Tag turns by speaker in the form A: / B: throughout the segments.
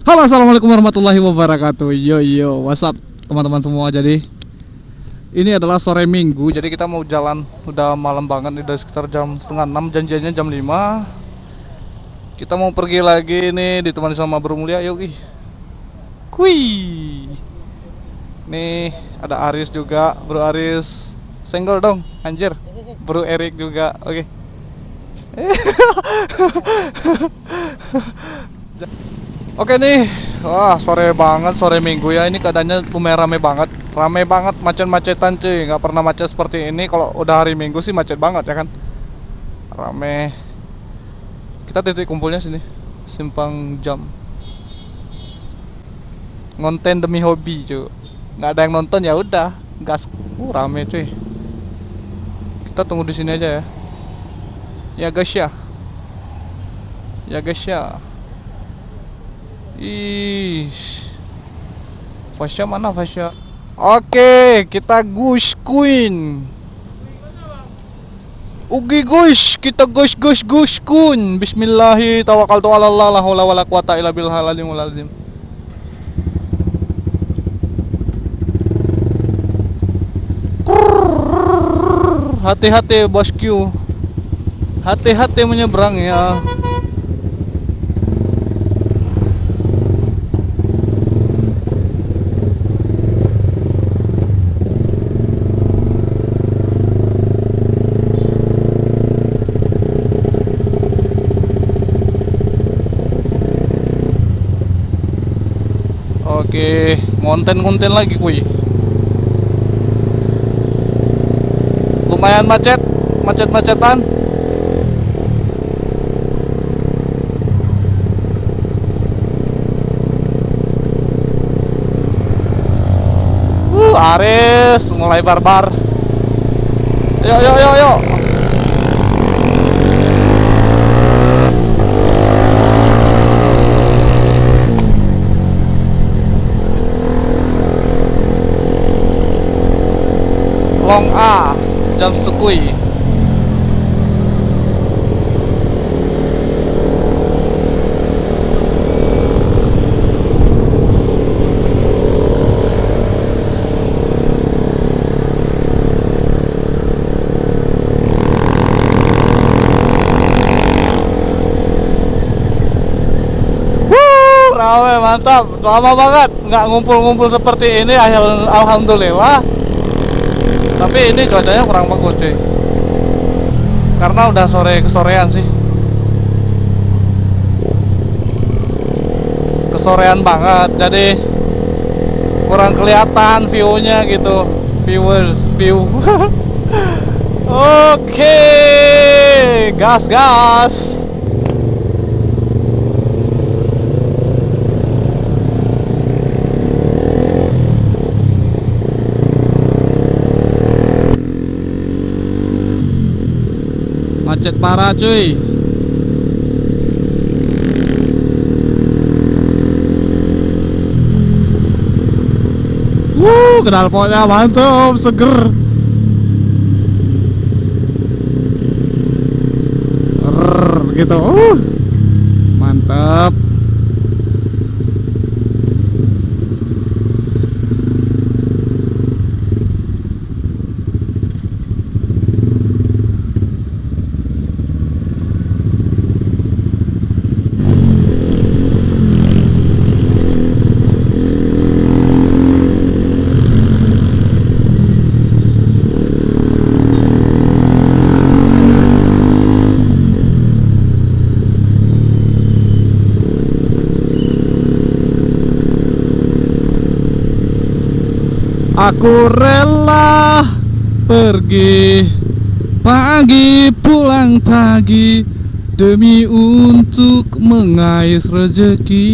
A: Halo, assalamualaikum warahmatullahi wabarakatuh. Yo yo, what's up teman-teman semua. Jadi ini adalah sore minggu. Jadi kita mau jalan, udah malam banget, udah sekitar jam setengah 6. Janjiannya jam 5. Kita mau pergi lagi nih, ditemani sama Bro Mulia. Yuk ih. Kui. Nih ada Aris juga, Bro Aris. Senggol dong, anjir. Bro Erik juga. Oke. Oke nih, wah sore banget, sore minggu ya. Ini keadaannya lumayan rame banget, macet-macetan cuy. Nggak pernah macet seperti ini. Kalau udah hari minggu sih macet banget ya kan. Rame. Kita titik kumpulnya sini, Simpang Jam. Ngonten demi hobi cuy. Nggak ada yang nonton ya udah, gas. Rame cuy. Kita tunggu di sini aja ya. Ya guys ya. Ya guys ya. Ih, Fasya mana Fasya? Oke, kita Gush Queen. Ugi Gush, kita Gush Kun. Bismillahi tawakkaltu 'alallah, la haula wala quwata illa billahil aliyyil azim. Hati-hati bosku. Hati-hati menyeberang ya. Oke, konten lagi kuy. Lumayan macet-macetan. Aris mulai barbar. Yuk. Long A, Jam Sukui. Rame, mantap. Lama banget nggak ngumpul-ngumpul seperti ini. Alhamdulillah. Tapi ini cuacanya kurang bagus cuy, karena udah kesorean sih. Kesorean banget, jadi kurang kelihatan view-nya gitu. View. Oke, gas. Macet parah cuy. Knalpotnya mantap, seger. Gitu. Mantap. Aku rela pergi pagi, pulang pagi, demi untuk mengais rezeki.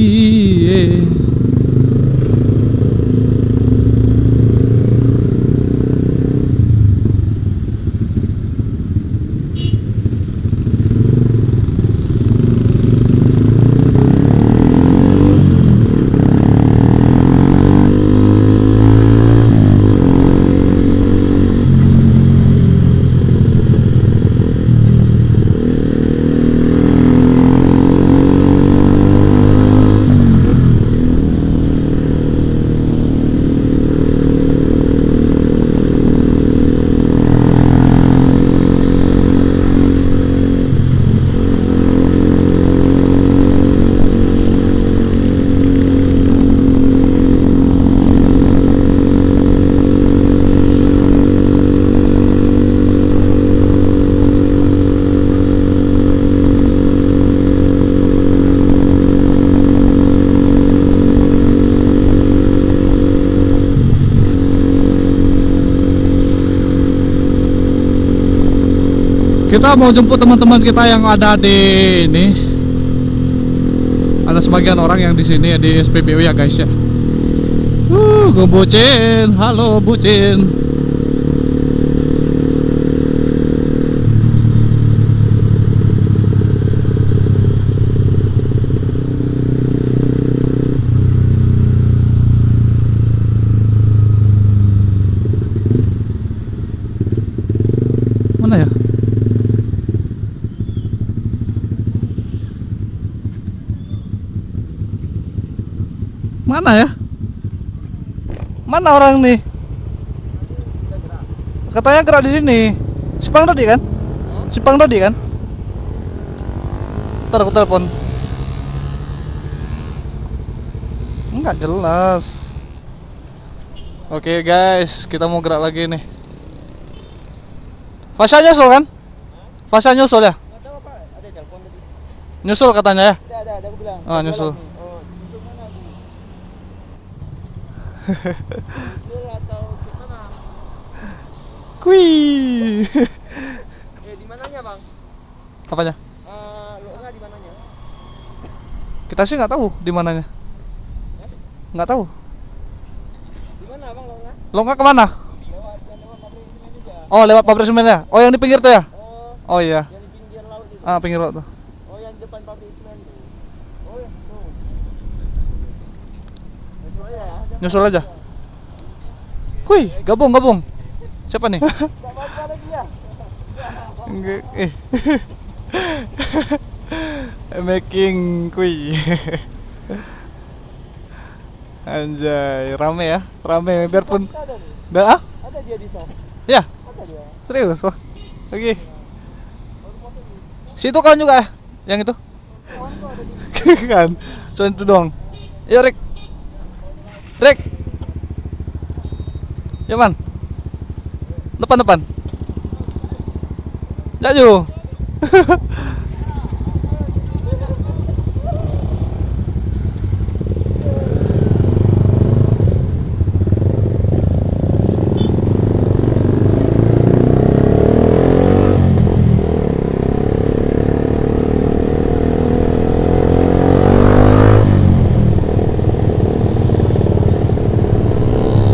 A: Kita mau jemput teman-teman kita yang ada di ini. Ada sebagian orang yang di sini di SPBU ya guys ya. Gue bucin. Halo bucin. Mana ya? Mana ya? Mana orang nih? Katanya gerak di sini. Simpang Dodi kan? Simpang Dodi kan? Ntar aku telepon. Enggak jelas. Oke guys, kita mau gerak lagi nih. Fasya nyusul kan? Fasya nyusul ya? Nyusul katanya ya?
B: Ada aku bilang.
A: Oh, nyusul.
B: Nyusul atau gimana?
A: Kuih.
B: Di mananya, Bang?
A: Apanya?
B: Lo enggak di mananya?
A: Kita sih nggak tahu di mananya. Nggak tahu.
B: Di mana, Bang, lo enggak?
A: Lo nggak kemana?
B: Lewat pabrik semen aja.
A: Oh, lewat pabrik semen ya? Oh, yang di pinggir tuh ya? Oh iya.
B: Yang di pinggir laut itu.
A: Ah, pinggir laut tuh.
B: Oh, yang depan pabrik semen tuh. Oh ya, tuh.
A: Nyusul aja. Kuih, gabung. Siapa nih? Enggak, making kuih. Anjay, rame ya, rame biarpun. Dah,
B: Ada dia di soft.
A: ya,
B: Ada dia.
A: serius, wah. Oke. Situ kan juga ya, yang itu. Kan, cuma itu doang. Ayo Rick. Ya man. Depan. Jaju.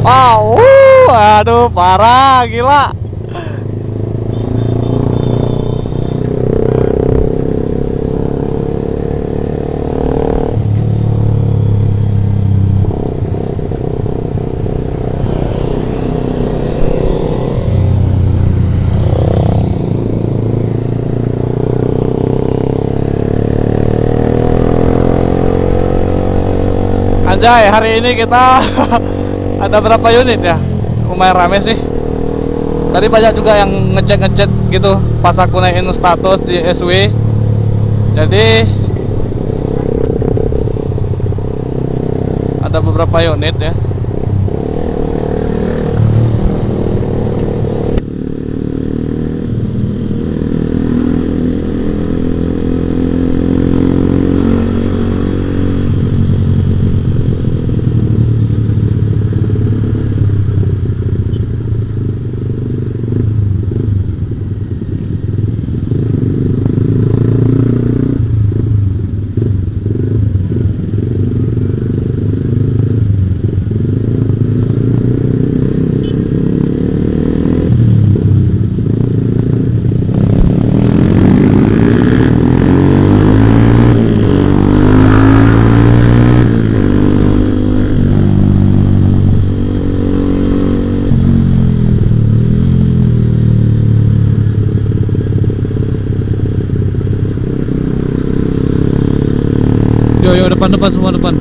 A: Wow, aduh parah, gila. Anjay, hari ini kita ada berapa unit ya? Lumayan rame sih. Tadi banyak juga yang ngecek gitu pas aku naikin status di SW. Jadi ada beberapa unit ya. Yo, depan semua depan.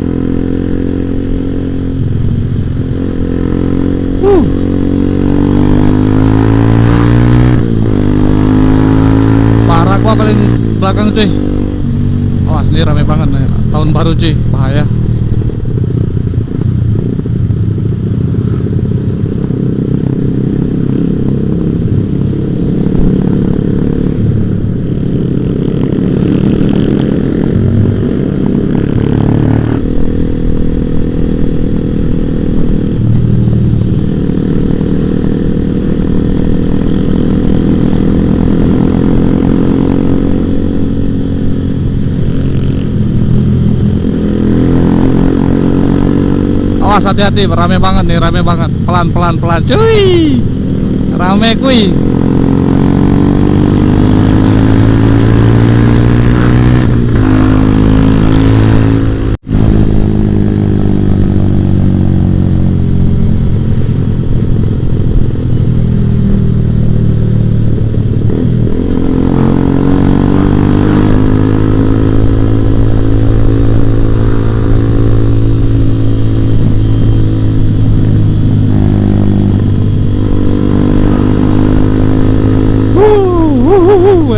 A: Parah gua paling belakang cuy. Awas ini rame banget nih. Tahun baru cuy, bahaya. Awas hati-hati, rame banget nih, rame banget. Pelan pelan pelan, cuy. Rame kuy.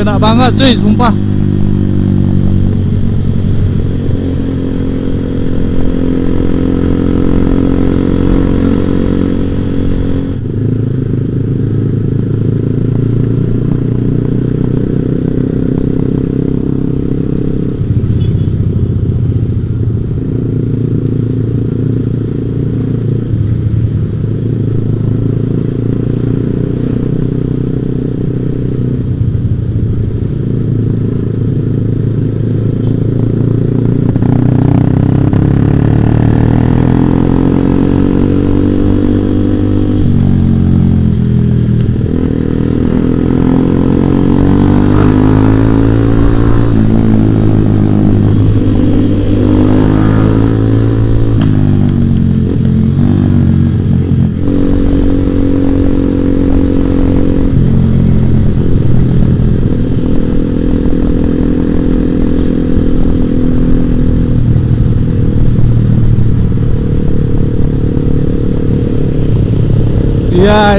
A: Enak banget cuy, sumpah.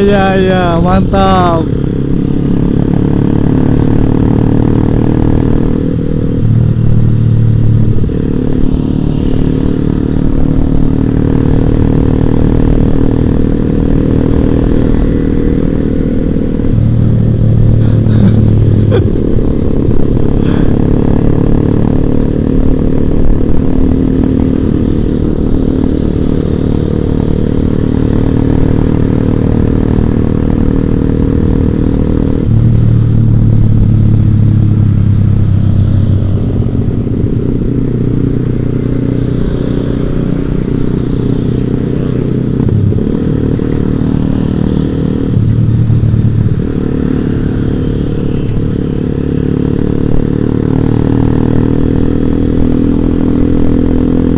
A: Iya, mantap.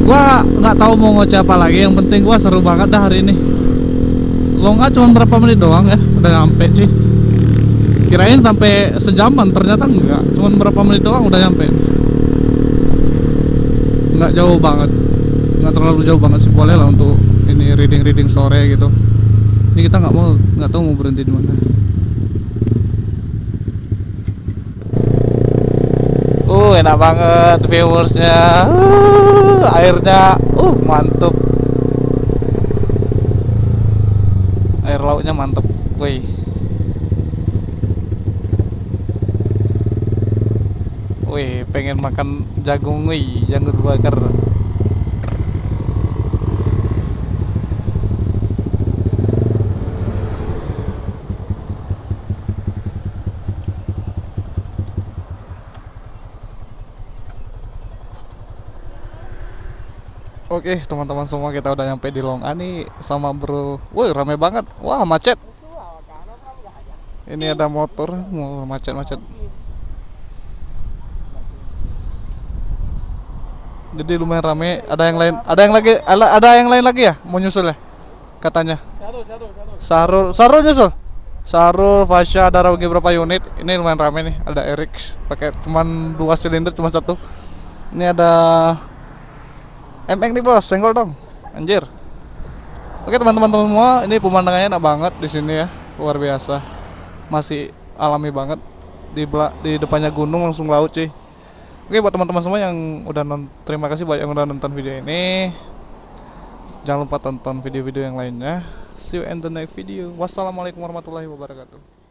A: Gua nggak tahu mau ngoceh apa lagi. Yang penting gua seru banget dah hari ini. Lo nggak cuma berapa menit doang ya, udah nyampe cuy. Kirain sampai sejaman, ternyata enggak. Cuma berapa menit doang udah nyampe. Nggak jauh banget, nggak terlalu jauh banget sih. Boleh lah untuk ini reading sore gitu. Ini kita nggak tahu mau berhenti di mana. Enak banget viewersnya. Airnya mantep. Air lautnya mantep. Wih. Wih, pengen makan jagung, wih, jagung bakar. Oke, teman-teman semua, kita udah nyampe di Long A nih sama bro. Woi, rame banget. Wah, macet. Ini ada motor, mau macet-macet. Jadi lumayan rame. Ada yang lain, ada yang lain lagi ya? Mau nyusul ya? Katanya. Sarul nyusul. Sarul, Fasya, ada rugi berapa unit? Ini lumayan rame nih. Ada Eric, pakai cuman 2 silinder, cuma satu. Ini ada nih bos, senggol dong, anjir. Oke teman-teman semua, ini pemandangannya enak banget di sini ya, luar biasa, masih alami banget. Di depannya gunung, langsung laut cuy. Oke, buat teman-teman semua yang udah terima kasih banyak yang udah nonton video ini. Jangan lupa tonton video-video yang lainnya. See you in the next video. Wassalamualaikum warahmatullahi wabarakatuh.